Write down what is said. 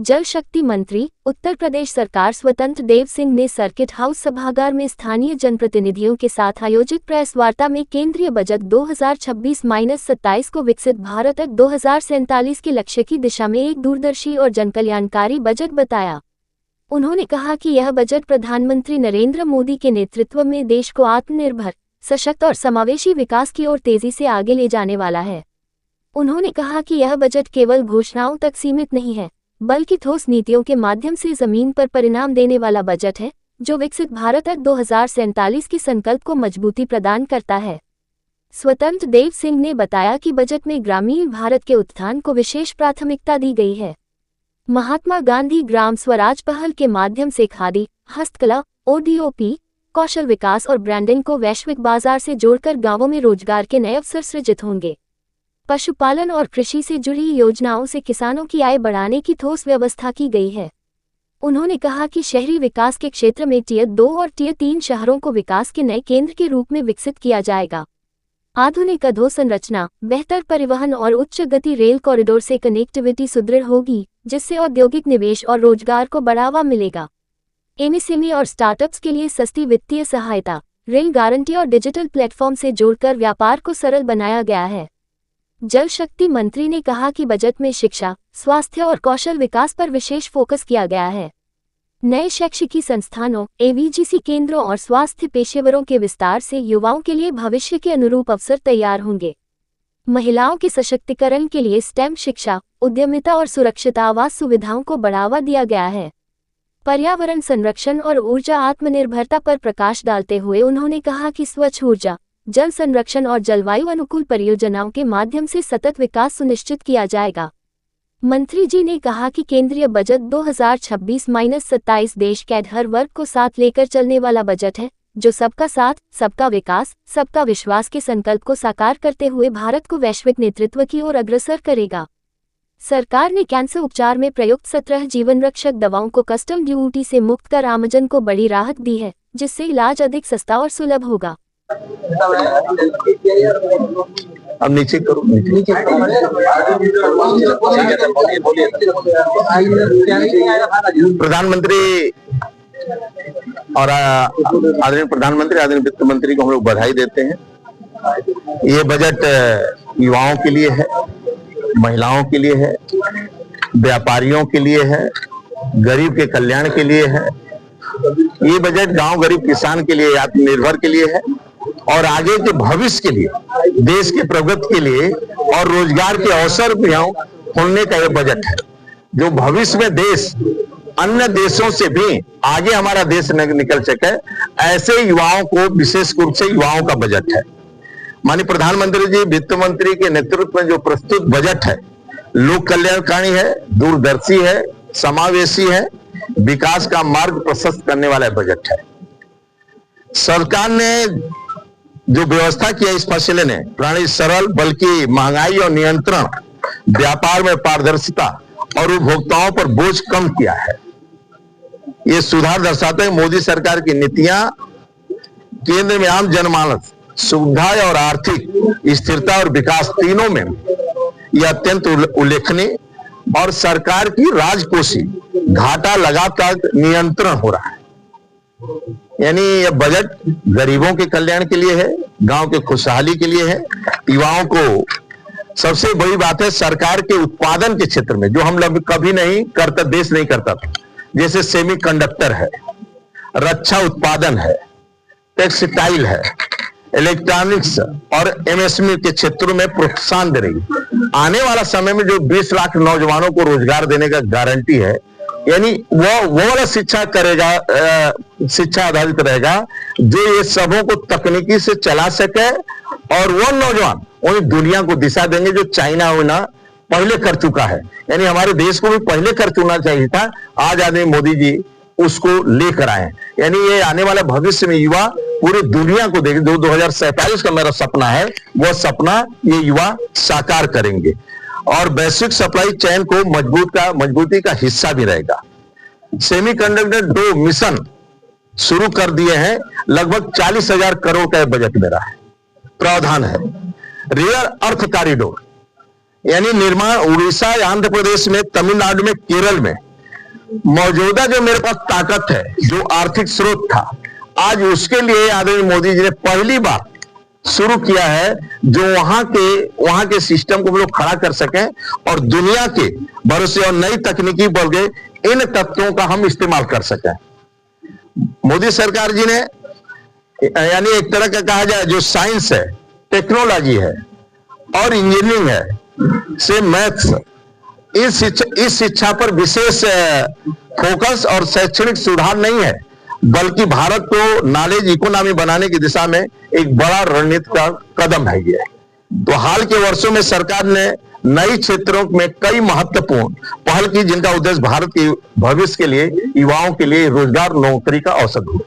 जल शक्ति मंत्री उत्तर प्रदेश सरकार स्वतंत्र देव सिंह ने सर्किट हाउस सभागार में स्थानीय जनप्रतिनिधियों के साथ आयोजित प्रेस वार्ता में केंद्रीय बजट 2026-27 को विकसित भारत तक 2047 के लक्ष्य की दिशा में एक दूरदर्शी और जनकल्याणकारी बजट बताया। उन्होंने कहा कि यह बजट प्रधानमंत्री नरेंद्र मोदी के नेतृत्व में देश को आत्मनिर्भर, सशक्त और समावेशी विकास की ओर तेजी से आगे ले जाने वाला है। उन्होंने कहा कि यह बजट केवल घोषणाओं तक सीमित नहीं है, बल्कि ठोस नीतियों के माध्यम से जमीन पर परिणाम देने वाला बजट है, जो विकसित भारत तक 2047 के संकल्प को मजबूती प्रदान करता है। स्वतंत्र देव सिंह ने बताया कि बजट में ग्रामीण भारत के उत्थान को विशेष प्राथमिकता दी गई है। महात्मा गांधी ग्राम स्वराज पहल के माध्यम से खादी, हस्तकला, ओडीओपी, कौशल विकास और ब्रांडिंग को वैश्विक बाजार से जोड़कर गांवों में रोजगार के नए अवसर सृजित होंगे। पशुपालन और कृषि से जुड़ी योजनाओं से किसानों की आय बढ़ाने की ठोस व्यवस्था की गई है। उन्होंने कहा कि शहरी विकास के क्षेत्र में टियर 2 और टियर 3 शहरों को विकास के नए केंद्र के रूप में विकसित किया जाएगा। आधुनिक अधोसंरचना, बेहतर परिवहन और उच्च गति रेल कॉरिडोर से कनेक्टिविटी सुदृढ़ होगी, जिससे औद्योगिक निवेश और रोजगार को बढ़ावा मिलेगा। एमएसएमई और स्टार्टअप्स के लिए सस्ती वित्तीय सहायता, ऋण गारंटी और डिजिटल प्लेटफॉर्म से जोड़कर व्यापार को सरल बनाया गया है। जल शक्ति मंत्री ने कहा कि बजट में शिक्षा, स्वास्थ्य और कौशल विकास पर विशेष फोकस किया गया है। नए शैक्षिकी संस्थानों, एवीजीसी केंद्रों और स्वास्थ्य पेशेवरों के विस्तार से युवाओं के लिए भविष्य के अनुरूप अवसर तैयार होंगे। महिलाओं के सशक्तिकरण के लिए स्टेम शिक्षा, उद्यमिता और सुरक्षित आवास सुविधाओं को बढ़ावा दिया गया है। पर्यावरण संरक्षण और ऊर्जा आत्मनिर्भरता पर प्रकाश डालते हुए उन्होंने कहा कि स्वच्छ ऊर्जा, जल संरक्षण और जलवायु अनुकूल परियोजनाओं के माध्यम से सतत विकास सुनिश्चित किया जाएगा। मंत्री जी ने कहा कि केंद्रीय बजट 2026-27 देश के हर वर्ग को साथ लेकर चलने वाला बजट है, जो सबका साथ, सबका विकास, सबका विश्वास के संकल्प को साकार करते हुए भारत को वैश्विक नेतृत्व की ओर अग्रसर करेगा। सरकार ने कैंसर उपचार में प्रयुक्त 17 जीवन रक्षक दवाओं को कस्टम ड्यूटी से मुक्त कर आमजन को बड़ी राहत दी है, जिससे इलाज अधिक सस्ता और सुलभ होगा। अब नीचे करो, नीचे प्रधानमंत्री और आदरणीय प्रधानमंत्री, आदरणीय वित्त मंत्री को हम लोग बधाई देते हैं। ये बजट युवाओं के लिए है, महिलाओं के लिए है, व्यापारियों के लिए है, गरीब के कल्याण के लिए है। ये बजट गांव गरीब किसान के लिए, आत्मनिर्भर के लिए है और आगे के भविष्य के लिए, देश के प्रगति के लिए और रोजगार के अवसर खोलने का यह बजट है, जो भविष्य में देश अन्य देशों से भी आगे हमारा देश निकल सके, ऐसे युवाओं को, विशेष रूप से युवाओं का बजट है। माननीय प्रधानमंत्री जी, वित्त मंत्री के नेतृत्व में जो प्रस्तुत बजट है, लोक कल्याणकारी है, दूरदर्शी है, समावेशी है, विकास का मार्ग प्रशस्त करने वाला बजट है। सरकार ने जो व्यवस्था किया इस फैसले ने प्रणाली सरल, बल्कि महंगाई और नियंत्रण, व्यापार में पारदर्शिता और उपभोक्ताओं पर बोझ कम किया है। ये सुधार दर्शाते हैं मोदी सरकार की नीतियां केंद्र में आम जनमानस, सुविधा और आर्थिक स्थिरता और विकास तीनों में यह अत्यंत उल्लेखनीय और सरकार की राजकोषीय घाटा लगातार नियंत्रण हो रहा है। यानी यह बजट गरीबों के कल्याण के लिए है, गांव के खुशहाली के लिए है, युवाओं को। सबसे बड़ी बात है सरकार के उत्पादन के क्षेत्र में, जो हम लोग कभी नहीं करता, देश नहीं करता था, जैसे सेमीकंडक्टर है, रक्षा उत्पादन है, टेक्सटाइल है, इलेक्ट्रॉनिक्स और एमएसएमई के क्षेत्रों में प्रोत्साहन दे रही है। आने वाला समय में जो 20 लाख नौजवानों को रोजगार देने का गारंटी है, यानी वो वाला शिक्षा करेगा, शिक्षा आधारित रहेगा, जो ये सबों को तकनीकी से चला सके और वो नौजवान उन्हें दुनिया को दिशा देंगे, जो चाइना होना पहले कर चुका है। यानी हमारे देश को भी पहले कर चुना चाहिए था, आज आदरणीय मोदी जी उसको लेकर आए। यानी ये आने वाला भविष्य में युवा पूरी दुनिया को देखें, 2047 का मेरा सपना है, वो सपना ये युवा साकार करेंगे और वैश्विक सप्लाई चेन को मजबूती का हिस्सा भी रहेगा। सेमीकंडक्टर 2 मिशन शुरू कर दिए हैं, लगभग 40,000 करोड़ का बजट मेरा है, प्रावधान है। रेयर अर्थ कॉरिडोर यानी निर्माण उड़ीसा, आंध्र प्रदेश में, तमिलनाडु में, केरल में मौजूदा जो मेरे पास ताकत है, जो आर्थिक स्रोत था, आज उसके लिए आदरणीय मोदी जी ने पहली बार शुरू किया है, जो वहां के सिस्टम को हम लोग खड़ा कर सकें और दुनिया के भरोसे और नई तकनीकी बल गए इन तत्वों का हम इस्तेमाल कर सकें। मोदी सरकार जी ने यानी एक तरह का कहा जाए जो साइंस है, टेक्नोलॉजी है और इंजीनियरिंग है से मैथ्स, इस शिक्षा पर विशेष फोकस और शैक्षणिक सुधार नहीं है, बल्कि भारत को नॉलेज इकोनॉमी बनाने की दिशा में एक बड़ा रणनीति का कदम है ये। तो हाल के वर्षों में सरकार ने नई क्षेत्रों में कई महत्वपूर्ण पहल की, जिनका उद्देश्य भारत के भविष्य के लिए, युवाओं के लिए रोजगार, नौकरी का अवसर हो।